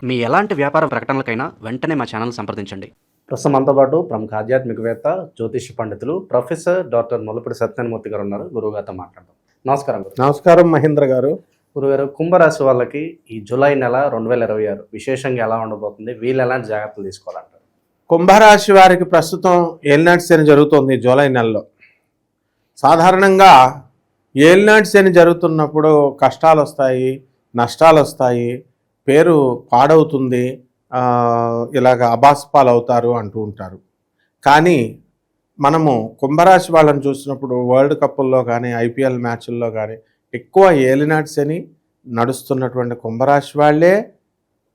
మీ ఎలాంటి వ్యాపార ప్రకటనలకైనా వెంటనే మా ఛానల్ సంప్రదించండి. ప్రస్తుతం మనతో పాటు ప్రముఖ ఆధ్యాత్మికవేత్త, జ్యోతిష పండితులు ప్రొఫెసర్ డాక్టర్ ముల్లపూడి సత్యనారాయణమూర్తి గారు ఉన్నారు. గురువుగారితో మాట్లాడదాం. నమస్కారం గురు. నమస్కారం మహేంద్ర గారు. గురుగారు, కుంభరాశి వాళ్ళకి ఈ జూలై నెల 2026 విశేషంగా ఎలా ఉండబోతుంది? వీళ్ళు ఎలాంటి జాగ్రత్తలు తీసుకోవాలంటారు? కుంభరాశి వారికి ప్రస్తుతం ఏలినాటి శని జరుగుతుంది జూలై నెలలో. సాధారణంగా ఏలినాటి శని జరుగుతున్నప్పుడు కష్టాలు వస్తాయి, నష్టాలు వస్తాయి, పేరు పాడవుతుంది, ఇలాగ అబాస్పాలు అవుతారు అంటూ ఉంటారు. కానీ మనము కుంభరాశి వాళ్ళని చూసినప్పుడు వరల్డ్ కప్పుల్లో కానీ ఐపీఎల్ మ్యాచ్ల్లో కానీ ఎక్కువ ఏలినాటి శని నడుస్తున్నటువంటి కుంభరాశి వాళ్ళే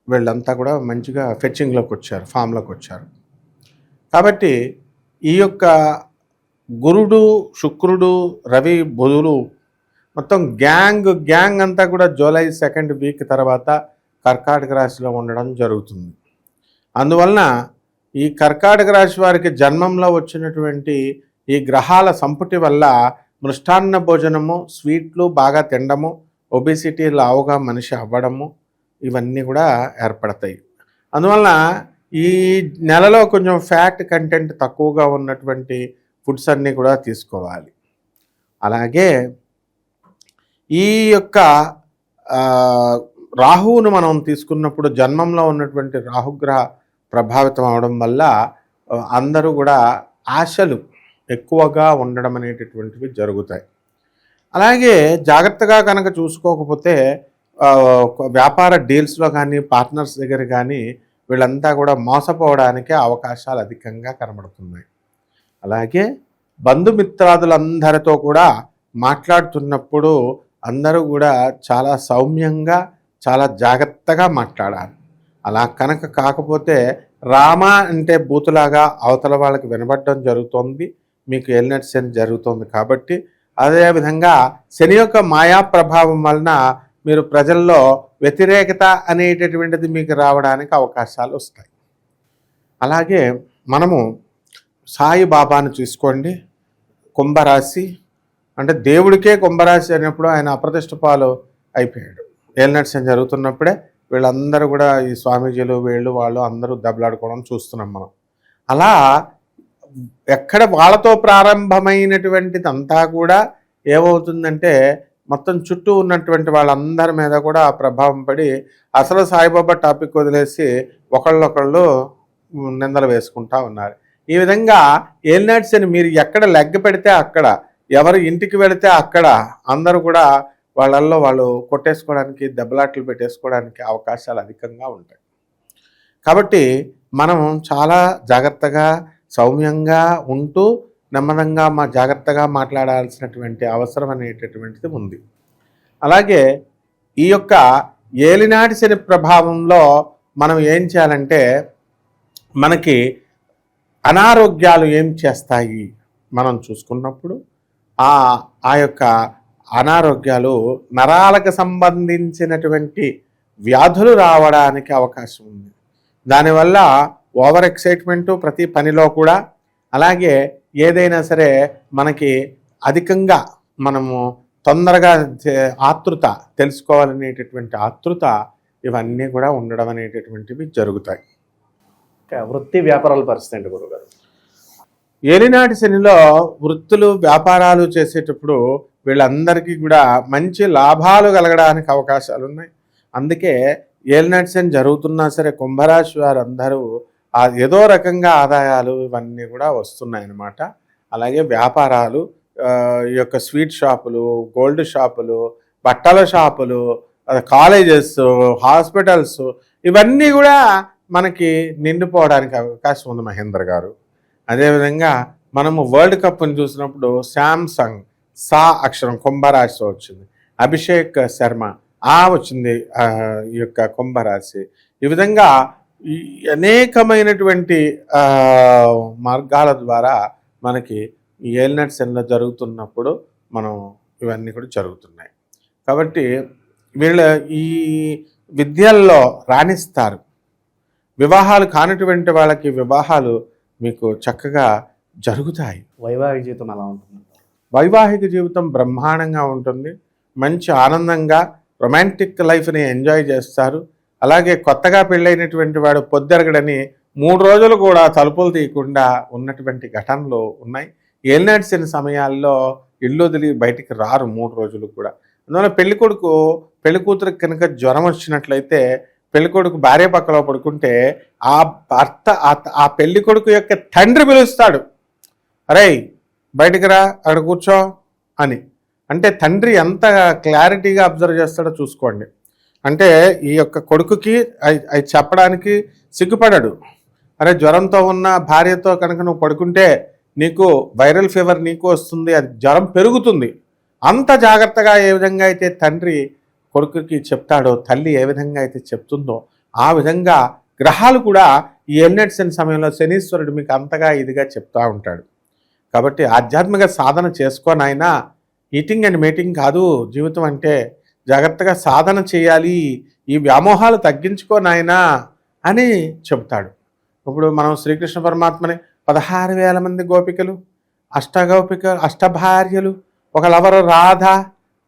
వీళ్ళంతా కూడా మంచిగా ఫెచ్చింగ్లోకి వచ్చారు, ఫామ్లోకి వచ్చారు. కాబట్టి ఈ యొక్క గురుడు, శుక్రుడు, రవి, బుధులు మొత్తం గ్యాంగ్ అంతా కూడా జూలై 2nd వీక్ తర్వాత కర్కాటక రాశిలో ఉండడం జరుగుతుంది. అందువలన ఈ కర్కాటక రాశి వారికి జన్మంలో వచ్చినటువంటి ఈ గ్రహాల సంపుటి వల్ల మృష్టాన్న భోజనము, స్వీట్లు బాగా తినడము, ఒబిసిటీ లావుగా మనిషి అవ్వడము, ఇవన్నీ కూడా ఏర్పడతాయి. అందువలన ఈ నెలలో కొంచెం ఫ్యాట్ కంటెంట్ తక్కువగా ఉన్నటువంటి ఫుడ్స్ అన్నీ కూడా తీసుకోవాలి. అలాగే ఈ యొక్క రాహువును మనం తీసుకున్నప్పుడు జన్మంలో ఉన్నటువంటి రాహుగ్రహ ప్రభావితం అవడం వల్ల అందరూ కూడా ఆశలు ఎక్కువగా ఉండడం అనేటటువంటివి జరుగుతాయి. అలాగే జాగ్రత్తగా కనుక చూసుకోకపోతే వ్యాపార డీల్స్లో కానీ పార్ట్నర్స్ దగ్గర కానీ వీళ్ళంతా కూడా మోసపోవడానికి అవకాశాలు అధికంగా కనబడుతున్నాయి. అలాగే బంధుమిత్రాదులందరితో కూడా మాట్లాడుతున్నప్పుడు అందరూ కూడా చాలా సౌమ్యంగా, చాలా జాగ్రత్తగా మాట్లాడాలి. అలా కనుక కాకపోతే రామ అంటే బూతులాగా అవతల వాళ్ళకి వినబడడం జరుగుతుంది. మీకు ఏలినాటి శని జరుగుతుంది కాబట్టి అదేవిధంగా శని యొక్క మాయా ప్రభావం వలన మీరు ప్రజల్లో వ్యతిరేకత అనేటటువంటిది మీకు రావడానికి అవకాశాలు వస్తాయి. అలాగే మనము సాయిబాబాను చూసుకోండి. కుంభరాశి అంటే దేవుడికే కుంభరాశి అయినప్పుడు ఆయన అప్రతిష్ట పాలు అయిపోయాడు. ఏలినాటి శని జరుగుతున్నప్పుడే వీళ్ళందరూ కూడా ఈ స్వామీజీలు వాళ్ళు అందరూ దెబ్బలాడుకోవడం చూస్తున్నాం మనం. అలా ఎక్కడ వాళ్ళతో ప్రారంభమైనటువంటిది అంతా కూడా ఏమవుతుందంటే మొత్తం చుట్టూ ఉన్నటువంటి వాళ్ళందరి మీద కూడా ప్రభావం పడి అసలు సాయిబాబా టాపిక్ వదిలేసి ఒకళ్ళొకళ్ళు నిందలు వేసుకుంటా ఉన్నారు. ఈ విధంగా ఏలినాటి శని మీరు ఎక్కడ లెగ్గ పెడితే అక్కడ, ఎవరు ఇంటికి వెళితే అక్కడ అందరూ కూడా వాళ్ళల్లో వాళ్ళు కొట్టేసుకోవడానికి, దెబ్బలాట్లు పెట్టేసుకోవడానికి అవకాశాలు అధికంగా ఉంటాయి. కాబట్టి మనం చాలా జాగ్రత్తగా, సౌమ్యంగా ఉంటూ నెమ్మదంగా జాగ్రత్తగా మాట్లాడాల్సినటువంటి అవసరం అనేటటువంటిది ఉంది. అలాగే ఈ యొక్క ఏలినాటి శని ప్రభావంలో మనం ఏం చేయాలంటే మనకి అనారోగ్యాలు ఏం చేస్తాయి మనం చూసుకున్నప్పుడు ఆ యొక్క అనారోగ్యాలు నరాలకు సంబంధించినటువంటి వ్యాధులు రావడానికి అవకాశం ఉంది. దానివల్ల ఓవర్ ఎక్సైట్మెంటు ప్రతి పనిలో కూడా, అలాగే ఏదైనా సరే మనకి అధికంగా మనము తొందరగా ఆతృత తెలుసుకోవాలనేటటువంటి ఆతృత, ఇవన్నీ కూడా ఉండడం అనేటటువంటివి జరుగుతాయి. వృత్తి వ్యాపారాల పరిస్థితి ఏంటి గురుగారు? ఏలినాటి శనిలో వృత్తులు, వ్యాపారాలు చేసేటప్పుడు వీళ్ళందరికీ కూడా మంచి లాభాలు కలగడానికి అవకాశాలు ఉన్నాయి. అందుకే ఏలినాటి శని జరుగుతున్నా సరే కుంభరాశి వారు అందరూ ఏదో రకంగా ఆదాయాలు ఇవన్నీ కూడా వస్తున్నాయి అన్నమాట. అలాగే వ్యాపారాలు, ఈ యొక్క స్వీట్ షాపులు, గోల్డ్ షాపులు, బట్టల షాపులు, కాలేజెస్, హాస్పిటల్స్, ఇవన్నీ కూడా మనకి నిండిపోవడానికి అవకాశం ఉంది మహేంద్ర గారు. అదేవిధంగా మనము వరల్డ్ కప్ని చూసినప్పుడు శాంసంగ్ సా అక్షరం కుంభరాశిలో వచ్చింది, అభిషేక్ శర్మ వచ్చింది ఈ యొక్క కుంభరాశి. ఈ విధంగా అనేకమైనటువంటి మార్గాల ద్వారా మనకి ఈ ఏలినాటి శనిలో జరుగుతున్నప్పుడు మనం ఇవన్నీ కూడా జరుగుతున్నాయి. కాబట్టి వీళ్ళ ఈ విద్యల్లో రాణిస్తారు. వివాహాలు కానిటువంటి వాళ్ళకి వివాహాలు మీకు చక్కగా జరుగుతాయి. వైవాహిక జీవితం ఎలా ఉంటుంది? వైవాహిక జీవితం బ్రహ్మాండంగా ఉంటుంది. మంచి ఆనందంగా రొమాంటిక్ లైఫ్ని ఎంజాయ్ చేస్తారు. అలాగే కొత్తగా పెళ్ళైనటువంటి వాడు పొద్దెరగడని 3 రోజులు కూడా తలుపులు తీయకుండా ఉన్నటువంటి ఘటనలు ఉన్నాయి. ఏలినాటి శని సమయాల్లో ఇల్లు వదిలి బయటికి రారు 3 రోజులు కూడా. అందువల్ల పెళ్లి కూతురికి కనుక జ్వరం వచ్చినట్లయితే పెళ్లి కొడుకు భార్య పక్కలో పడుకుంటే ఆ భర్త ఆ పెళ్లి కొడుకు యొక్క తండ్రి పిలుస్తాడు, అరే బయటికి రా అక్కడ కూర్చో అని. అంటే తండ్రి ఎంత క్లారిటీగా అబ్జర్వ్ చేస్తాడో చూసుకోండి. అంటే ఈ యొక్క కొడుకుకి అవి చెప్పడానికి సిగ్గుపడాడు. అరే జ్వరంతో ఉన్న భార్యతో కనుక నువ్వు పడుకుంటే నీకు వైరల్ ఫీవర్ నీకు వస్తుంది, అది జ్వరం పెరుగుతుంది. అంత జాగ్రత్తగా ఏ విధంగా అయితే తండ్రి కొడుకుకి చెప్తాడో, తల్లి ఏ విధంగా అయితే చెప్తుందో ఆ విధంగా గ్రహాలు కూడా ఈ ఏలినాటి శని సమయంలో శనీశ్వరుడు మీకు అంతగా ఇదిగా చెప్తూ ఉంటాడు. కాబట్టి ఆధ్యాత్మిక సాధన చేసుకోనైనా ఈటింగ్ అండ్ మీటింగ్ కాదు జీవితం అంటే, జాగ్రత్తగా సాధన చేయాలి, ఈ వ్యామోహాలు తగ్గించుకోనైనా అని చెబుతాడు. ఇప్పుడు మనం శ్రీకృష్ణ పరమాత్మని 16,000 మంది గోపికలు, అష్టభార్యలు, ఒక లవరు రాధ,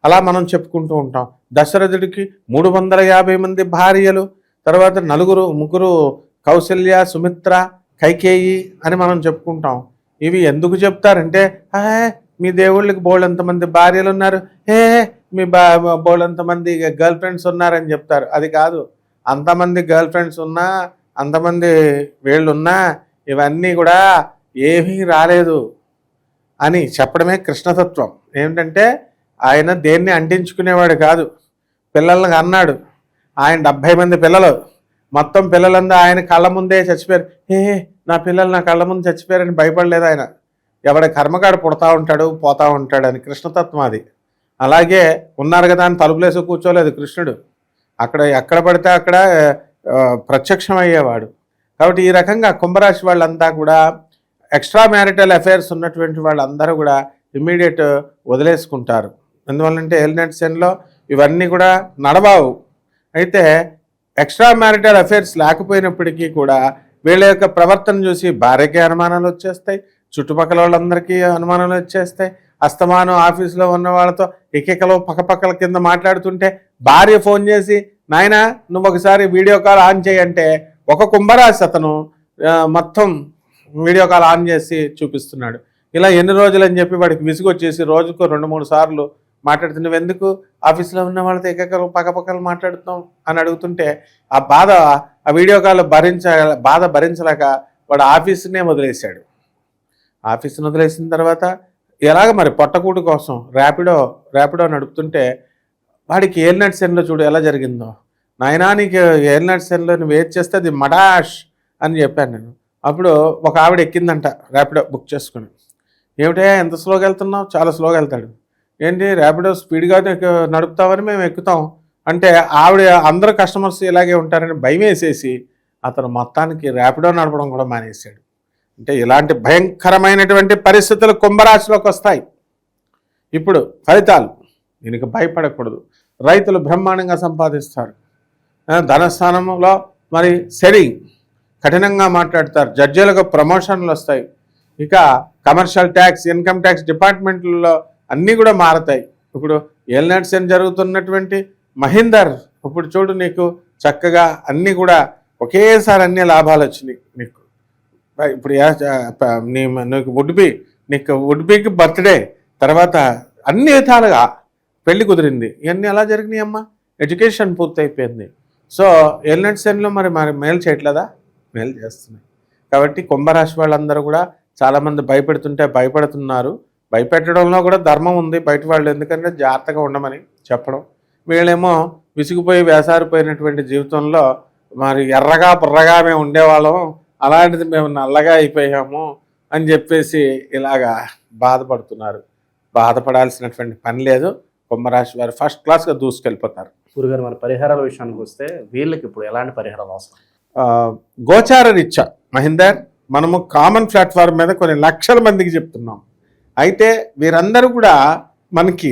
అలా మనం చెప్పుకుంటూ ఉంటాం. దశరథుడికి 350 మంది భార్యలు, తర్వాత ముగ్గురు కౌసల్య, సుమిత్ర, కైకేయి అని మనం చెప్పుకుంటాం. ఇవి ఎందుకు చెప్తారంటే, మీ దేవుళ్ళకి బోళ్ళంతమంది భార్యలు ఉన్నారు, మీ బోళ్ళంతమంది గర్ల్ ఫ్రెండ్స్ ఉన్నారని చెప్తారు. అది కాదు, అంతమంది గర్ల్ ఫ్రెండ్స్ ఉన్నా, అంతమంది వీళ్ళున్నా ఇవన్నీ కూడా ఏమీ రాలేదు అని చెప్పడమే కృష్ణతత్వం. ఏమిటంటే ఆయన దేన్ని అంటించుకునేవాడు కాదు. పిల్లల్ని అన్నాడు, ఆయన 70 మంది పిల్లలు, మొత్తం పిల్లలందరూ ఆయన కళ్ళ ముందే చచ్చిపోయారు. నా పిల్లలు నా కళ్ళ ముందు చచ్చిపోయారని భయపడలేదు ఆయన. ఎవడి కర్మకాడు పుడతా ఉంటాడు పోతా ఉంటాడు అని కృష్ణతత్వం అది. అలాగే ఉన్నారు కదా అని తలుపులేసి కూర్చోలేదు కృష్ణుడు. ఎక్కడ పడితే అక్కడ ప్రత్యక్షం అయ్యేవాడు. కాబట్టి ఈ రకంగా కుంభరాశి వాళ్ళంతా కూడా ఎక్స్ట్రా మ్యారిటల్ అఫైర్స్ ఉన్నటువంటి వాళ్ళందరూ కూడా ఇమ్మీడియట్ వదిలేసుకుంటారు. ఎందువల్లంటే ఏలినాటి శనిలో ఇవన్నీ కూడా నడవావు. అయితే ఎక్స్ట్రా మ్యారిటల్ అఫైర్స్ లేకపోయినప్పటికీ కూడా వీళ్ళ యొక్క ప్రవర్తన చూసి భార్యకి అనుమానాలు వచ్చేస్తాయి, చుట్టుపక్కల వాళ్ళందరికీ అనుమానాలు వచ్చేస్తాయి. అస్తమానం ఆఫీసులో ఉన్న వాళ్ళతో ఎకెకలో పక్కపక్కల కింద మాట్లాడుతుంటే భార్య ఫోన్ చేసి, నాయనా నువ్వు ఒకసారి వీడియో కాల్ ఆన్ చేయంటే ఒక కుంభరాశి అతను మొత్తం వీడియో కాల్ ఆన్ చేసి చూపిస్తున్నాడు. ఇలా ఎన్ని రోజులు అని చెప్పి వాడికి విసుగొచ్చేసి రోజుకు 2-3 సార్లు మాట్లాడుతూ, నువ్వెందుకు ఆఫీస్లో ఉన్న వాళ్ళతో ఎకెకలు పక్కపక్కలు మాట్లాడుతున్నావు అని అడుగుతుంటే ఆ వీడియో కాల్ భరించలేక వాడు ఆఫీస్నే వదిలేశాడు. ఆఫీస్ని వదిలేసిన తర్వాత ఎలాగ మరి పొట్టకూటు కోసం ర్యాపిడో నడుపుతుంటే వాడికి ఏలినాటి శనిలో చూడు ఎలా జరిగిందో. నాయనా నీకు ఏలినాటి శనిలో నువ్వు ఏది చేస్తే అది మడాష్ అని చెప్పాను నేను. అప్పుడు ఒక ఆవిడ ఎక్కిందంట ర్యాపిడో బుక్ చేసుకుని. ఏమిటా ఎంత స్లోగా వెళ్తున్నావు? చాలా స్లోగా వెళ్తాడు. ఏంటి ర్యాపిడో స్పీడ్గా నడుపుతావని మేము ఎక్కుతాం అంటే ఆవిడ అందరూ కస్టమర్స్ ఇలాగే ఉంటారని భయం వేసేసి అతను మొత్తానికి ర్యాపిడో నడపడం కూడా మానేశాడు. అంటే ఇలాంటి భయంకరమైనటువంటి పరిస్థితులు కుంభరాశిలోకి వస్తాయి. ఇప్పుడు ఫలితాలు, దీనికి భయపడకూడదు. రైతులు బ్రహ్మాండంగా సంపాదిస్తారు. ధనస్థానంలో మరి శని కఠినంగా మాట్లాడతారు. జడ్జీలకు ప్రమోషన్లు వస్తాయి. ఇక కమర్షియల్ ట్యాక్స్, ఇన్కమ్ ట్యాక్స్ డిపార్ట్మెంట్లలో అన్నీ కూడా మారతాయి. ఇప్పుడు ఏలినాటి శని జరుగుతున్నటువంటి మహీందర్ ఇప్పుడు చూడు నీకు చక్కగా అన్నీ కూడా ఒకేసారి అన్ని లాభాలు వచ్చినాయి నీకు. ఇప్పుడు నీకు వుడ్బీకి బర్త్డే తర్వాత అన్ని విధాలుగా పెళ్లి కుదిరింది. ఇవన్నీ ఎలా జరిగినాయి అమ్మా? ఎడ్యుకేషన్ పూర్తయిపోయింది. సో ఏలినాటి శనిలో మరి మేలు చేయట్లేదా? మేలు చేస్తున్నాయి. కాబట్టి కుంభరాశి వాళ్ళందరూ కూడా చాలామంది భయపడుతున్నారు. భయపెట్టడంలో కూడా ధర్మం ఉంది బయట వాళ్ళు, ఎందుకంటే జాగ్రత్తగా ఉండమని చెప్పడం. వీళ్ళేమో విసిగిపోయి వేసారిపోయినటువంటి జీవితంలో మరి ఎర్రగా బుర్రగా మేము ఉండేవాళ్ళం, అలాంటిది మేము నల్లగా అయిపోయాము అని చెప్పేసి ఇలాగా బాధపడుతున్నారు. బాధపడాల్సినటువంటి పని లేదు. కుంభరాశి వారు ఫస్ట్ క్లాస్గా దూసుకెళ్ళిపోతారు. గురుగారు మరి పరిహారాల విషయానికి వస్తే వీళ్ళకి ఇప్పుడు ఎలాంటి పరిహారాలు అవసరం? గోచార రీత్యా మహేందర్ మనము కామన్ ప్లాట్ఫామ్ మీద కొన్ని లక్షల మందికి చెప్తున్నాం. అయితే వీరందరూ కూడా మనకి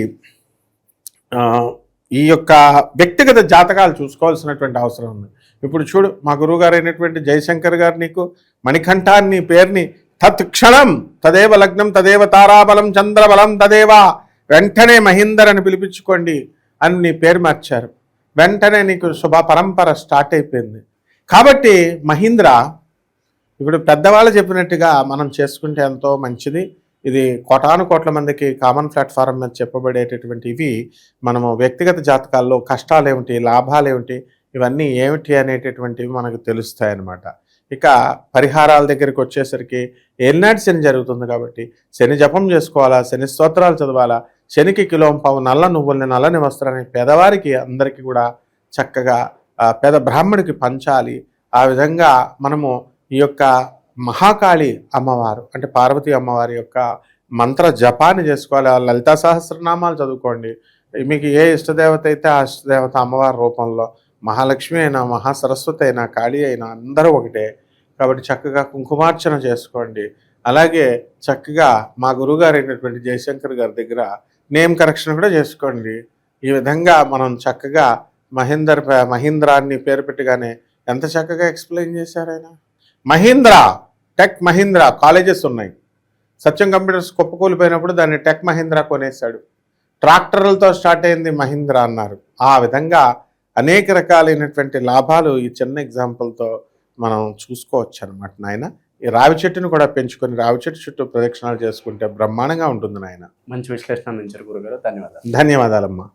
ఈ యొక్క వ్యక్తిగత జాతకాలు చూసుకోవాల్సినటువంటి అవసరం ఉంది. ఇప్పుడు చూడు, మా గురువుగారు అయినటువంటి జయశంకర్ గారు నీకు మణికంఠాన్ని పేరుని తత్క్షణం తదేవ లగ్నం తదేవ తారాబలం చంద్రబలం తదేవ, వెంటనే మహేందర్ అని పిలిపించుకోండి అని నీ పేరు మార్చారు. వెంటనే నీకు శుభ పరంపర స్టార్ట్ అయిపోయింది. కాబట్టి మహీంద్రా ఇప్పుడు పెద్దవాళ్ళు చెప్పినట్టుగా మనం చేసుకుంటే ఎంతో మంచిది. ఇది కోటాను కోట్ల మందికి కామన్ ప్లాట్ఫారం మీద చెప్పబడేటటువంటి ఇవి మనము వ్యక్తిగత జాతకాల్లో కష్టాలు ఏమిటి, లాభాలు ఏమిటి, ఇవన్నీ ఏమిటి అనేటటువంటివి మనకు తెలుస్తాయి అన్నమాట. ఇక పరిహారాల దగ్గరికి వచ్చేసరికి ఏలినాటి శని జరుగుతుంది కాబట్టి శని జపం చేసుకోవాలా, శని స్తోత్రాలు చదవాలా, శనికి కిలోంపావు నల్ల నువ్వుల్ని నల్లని వస్త్రాన్ని పేదవారికి అందరికీ కూడా చక్కగా పేద బ్రాహ్మడికి పంచాలి. ఆ విధంగా మనము ఈ యొక్క మహాకాళి అమ్మవారు అంటే పార్వతీ అమ్మవారి యొక్క మంత్ర జపాన్ని చేసుకోవాలి. ఆ లలితా సహస్రనామాలు చదువుకోండి. మీకు ఏ ఇష్టదేవత అయితే ఆ ఇష్టదేవత అమ్మవారి రూపంలో మహాలక్ష్మి అయినా మహాసరస్వతి అయినా కాళీ అయినా అందరూ ఒకటే. కాబట్టి చక్కగా కుంకుమార్చన చేసుకోండి. అలాగే చక్కగా మా గురువుగారు అయినటువంటి జయశంకర్ గారి దగ్గర నేమ్ కరెక్షన్ కూడా చేసుకోండి. ఈ విధంగా మనం చక్కగా మహీంద్రాన్ని పేరు పెట్టగానే ఎంత చక్కగా ఎక్స్ప్లెయిన్ చేశారు ఆయన. మహీంద్రా, టెక్ మహీంద్రా కాలేజెస్ ఉన్నాయి. సత్యం కంప్యూటర్స్ కుప్పకూలిపోయినప్పుడు దాన్ని టెక్ మహీంద్రా కొనేశాడు. ట్రాక్టర్లతో స్టార్ట్ అయింది మహీంద్రా అన్నారు. ఆ విధంగా అనేక రకాలైనటువంటి లాభాలు ఈ చిన్న ఎగ్జాంపుల్తో మనం చూసుకోవచ్చు అనమాట నాయన. ఈ రావి చెట్టును కూడా పెంచుకొని రావి చెట్టు చుట్టూ ప్రదక్షిణాలు చేసుకుంటే బ్రహ్మాండంగా ఉంటుంది నాయన. మంచి విశ్లేషణ అందించారు గురుగారు. ధన్యవాదాలు. ధన్యవాదాలమ్మా.